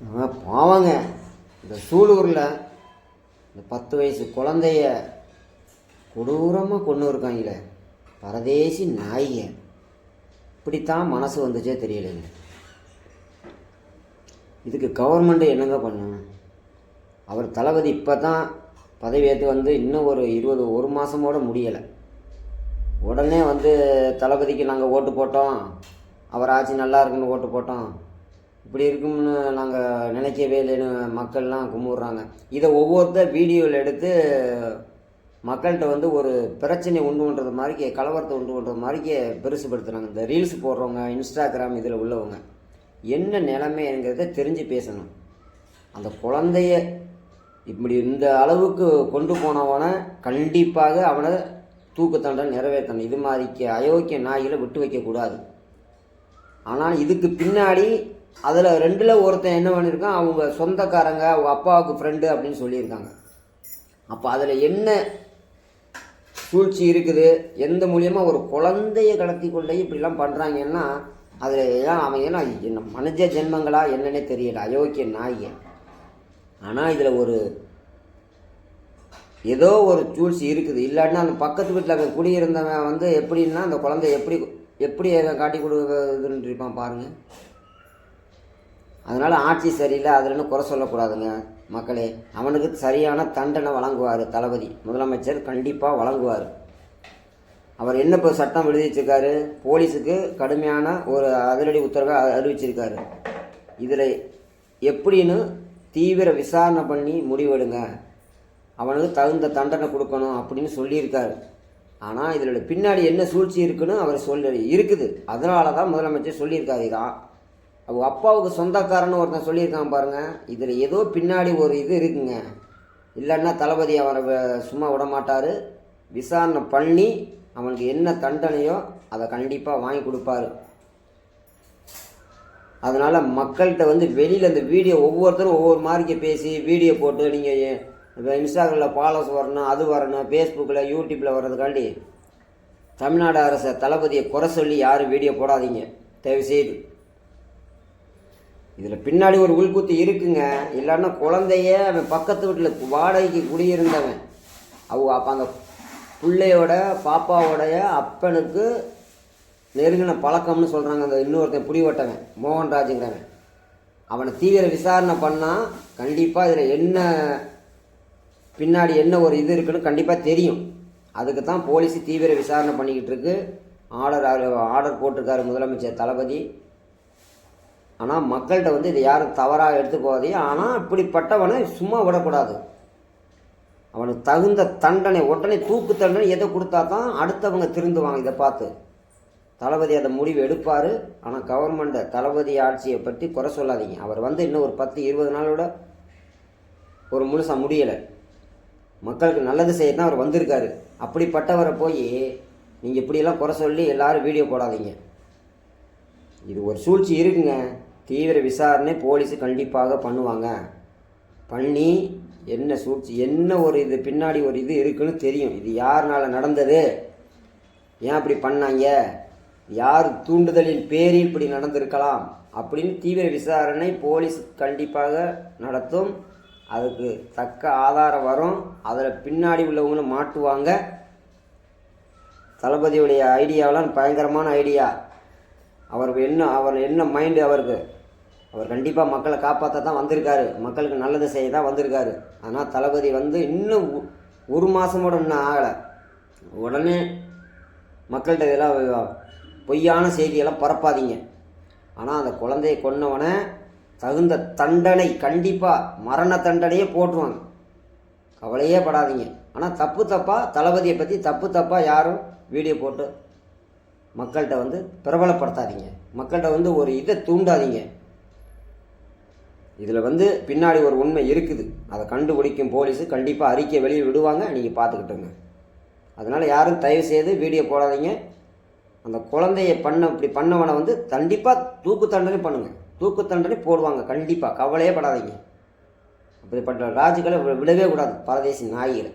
பாவங்க, இந்த சூலூரில் இந்த 10 வயசு குழந்தைய கொடூரமாக கொண்டு இருக்காங்களே, பரதேசி நாய்க. இப்படித்தான் மனசு வந்துச்சே தெரியலைங்க. இதுக்கு கவர்மெண்ட்டு என்னங்க பண்ணும்? அவர் தளபதி இப்போ தான் பதவி ஏற்று வந்து இன்னும் ஒரு மாதமோட முடியலை. உடனே தளபதிக்கு நாங்கள் ஓட்டு போட்டோம், அவர் ஆட்சி நல்லா இருக்குன்னு ஓட்டு போட்டோம், இப்படி இருக்கும்னு நாங்கள் நினைக்கவே இல்லைன்னு மக்கள்லாம் கும்பிட்றாங்க. இதை ஒவ்வொருத்தர் வீடியோவில் எடுத்து மக்கள்கிட்ட ஒரு பிரச்சனை உண்டு பண்ணுறது மாதிரிக்கே, கலவரத்தை உண்டு பண்ணுறது மாதிரிக்கே பெருசுப்படுத்துகிறாங்க. இந்த ரீல்ஸ் போடுறவங்க, இன்ஸ்டாகிராம் இதில் உள்ளவங்க என்ன நிலைமைங்கிறத தெரிஞ்சு பேசணும். அந்த குழந்தைய இப்படி இந்த அளவுக்கு கொண்டு போனவனை கண்டிப்பாக அவனை தூக்கு தண்டனை நிறைவேற்றணும். இது மாதிரிக்கு அயோக்கிய நாய்களை விட்டு வைக்கக்கூடாது. ஆனால் இதுக்கு பின்னாடி அதில் 2ல் ஒருத்தன் என்ன பண்ணியிருக்கான், அவங்க சொந்தக்காரங்க, அவங்க அப்பாவுக்கு ஃப்ரெண்டு அப்படின்னு சொல்லியிருக்காங்க. அப்போ அதில் என்ன சூழ்ச்சி இருக்குது? எந்த மூலியமாக ஒரு குழந்தைய கடத்தி கொண்டே இப்படிலாம் பண்ணுறாங்கன்னா அதில் ஏன் அவன் என்ன மனித ஜென்மங்களா என்னன்னே தெரியல, அயோக்கிய நாய்க. ஆனால் இதில் ஏதோ ஒரு சூழ்ச்சி இருக்குது. இல்லாட்டினா அந்த பக்கத்து வீட்டில் அவன் குடியிருந்தவன் எப்படின்னா அந்த குழந்தை எப்படி காட்டி கொடுக்குதுன்னு இருப்பான் பாருங்கள். அதனால் ஆட்சி சரியில்லை, அதில்னு குறை சொல்லக்கூடாதுங்க மக்களே. அவனுக்கு சரியான தண்டனை வழங்குவார் தளபதி, முதலமைச்சர் கண்டிப்பாக வழங்குவார். அவர் என்ன இப்போ சட்டம் விடுவிச்சிருக்காரு, போலீஸுக்கு கடுமையான ஒரு அதிரடி உத்தரவை அறிவிச்சிருக்காரு. இதில் எப்படின்னு தீவிர விசாரணை பண்ணி முடிவெடுங்க, அவனுக்கு தகுந்த தண்டனை கொடுக்கணும் அப்படின்னு சொல்லியிருக்காரு. ஆனால் இதில் பின்னாடி என்ன சூழ்ச்சி இருக்குன்னு அவர் இருக்குது. அதனால தான் முதலமைச்சர் சொல்லியிருக்காரு. இதான் அவங்க அப்பாவுக்கு சொந்தக்காரன்னு ஒருத்தன் சொல்லியிருக்கான் பாருங்கள். இதில் ஏதோ பின்னாடி ஒரு இது இருக்குங்க. இல்லைன்னா தளபதி அவரை சும்மா விட மாட்டார். விசாரணை பண்ணி அவனுக்கு என்ன தண்டனையோ அதை கண்டிப்பாக வாங்கி கொடுப்பாரு. அதனால் மக்கள்கிட்ட வெளியில் இந்த வீடியோ ஒவ்வொருத்தரும் ஒவ்வொரு மாதிரிக்கு பேசி வீடியோ போட்டு நீங்கள் இன்ஸ்டாகிராமில் ஃபாலோஸ் வரணும், அது வரணும், ஃபேஸ்புக்கில் யூடியூப்பில் வர்றதுக்காண்டி தமிழ்நாடு அரசை தளபதியை குறை சொல்லி யாரும் வீடியோ போடாதீங்க தயவுசெய்து. இதில் பின்னாடி ஒரு உள்குத்து இருக்குங்க. இல்லைன்னா குழந்தைய அவன் பக்கத்து வீட்டில் வாடகைக்கு குடியிருந்தவன் அப்போ அந்த பிள்ளையோட பாப்பாவோடைய அப்பனுக்கு நெருங்கின பழக்கம்னு சொல்கிறாங்க. அந்த இன்னொருத்தன் புடிவட்டவன் மோகன்ராஜுங்கிறவன், அவனை தீவிர விசாரணை பண்ணால் கண்டிப்பாக இதில் என்ன பின்னாடி என்ன ஒரு இது இருக்குன்னு கண்டிப்பாக தெரியும். அதுக்கு தான் போலீஸ் தீவிர விசாரணை பண்ணிக்கிட்டு இருக்கு. ஆர்டர் போட்டிருக்காரு முதலமைச்சர் தளபதி. ஆனால் மக்கள்கிட்ட இதை யாரும் தவறாக எடுத்து போகாதீங்க. ஆனால் இப்படிப்பட்டவனை சும்மா விடக்கூடாது. அவனுக்கு தகுந்த தண்டனை, உடனே தூக்கு தண்டனை எதை கொடுத்தா தான் அடுத்தவங்க திருந்துவாங்க. இதை பார்த்து தளபதி அதை முடிவு எடுப்பார். ஆனால் கவர்மெண்ட்டை தளபதி ஆட்சியை பற்றி குறை சொல்லாதீங்க. அவர் இன்னும் ஒரு 10-20 நாளோட ஒரு முழுசாக முடியலை. மக்களுக்கு நல்லது செய்ய தான் அவர் வந்திருக்காரு. அப்படிப்பட்டவரை போய் நீங்கள் இப்படியெல்லாம் குறை சொல்லி எல்லோரும் வீடியோ போடாதீங்க. இது ஒரு சூழ்ச்சி இருக்குங்க. தீவிர விசாரணை போலீஸு கண்டிப்பாக பண்ணுவாங்க. பண்ணி என்ன சூழ்ச்சி, என்ன ஒரு இது பின்னாடி ஒரு இது இருக்குன்னு தெரியும். இது யாருனால நடந்தது, ஏன் அப்படி பண்ணாங்க, யார் தூண்டுதலின் பேரில் இப்படி நடந்திருக்கலாம் அப்படின்னு தீவிர விசாரணை போலீஸ் கண்டிப்பாக நடத்தும். அதுக்கு தக்க ஆதாரம் வரும். அதில் பின்னாடி உள்ளவங்களும் மாட்டுவாங்க. தளபதியுடைய ஐடியாவெலாம் பயங்கரமான ஐடியா. அவர் என்ன மைண்டு அவருக்கு, அவர் கண்டிப்பாக மக்களை காப்பாற்ற தான் வந்திருக்காரு, மக்களுக்கு நல்லது செய்ய தான் வந்திருக்காரு. ஆனால் தளபதி இன்னும் ஒரு மாதமோட இன்னும் ஆகலை. உடனே மக்கள்கிட்ட இதெல்லாம் பொய்யான செய்தியெல்லாம் பரப்பாதீங்க. ஆனால் அந்த குழந்தையை கொன்னவனை தகுந்த தண்டனை கண்டிப்பாக மரண தண்டனையே போட்டுருவாங்க, கவலையே படாதீங்க. ஆனால் தப்பாக தளபதியை பற்றி தப்பாக யாரும் வீடியோ போட்டு மக்கள்கிட்ட பிரபலப்படுத்தாதீங்க. மக்கள்கிட்ட ஒரு இதை தூண்டாதீங்க. இதில் பின்னாடி ஒரு உண்மை இருக்குது. அதை கண்டுபிடிக்கும் போலீஸு கண்டிப்பாக அறிக்கை வெளியே விடுவாங்க, நீங்கள் பார்த்துக்கிட்டுங்க. அதனால் யாரும் தயவு செய்து வீடியோ போடாதீங்க. அந்த குழந்தைய இப்படி பண்ணவனை கண்டிப்பாக தூக்கு தண்டனை பண்ணுங்கள். தூக்கு தண்டனை போடுவாங்க கண்டிப்பாக, கவலையே படாதீங்க. அப்படிப்பட்ட ராஜுக்களை விடவே கூடாது, பரதேசி நாய்களை.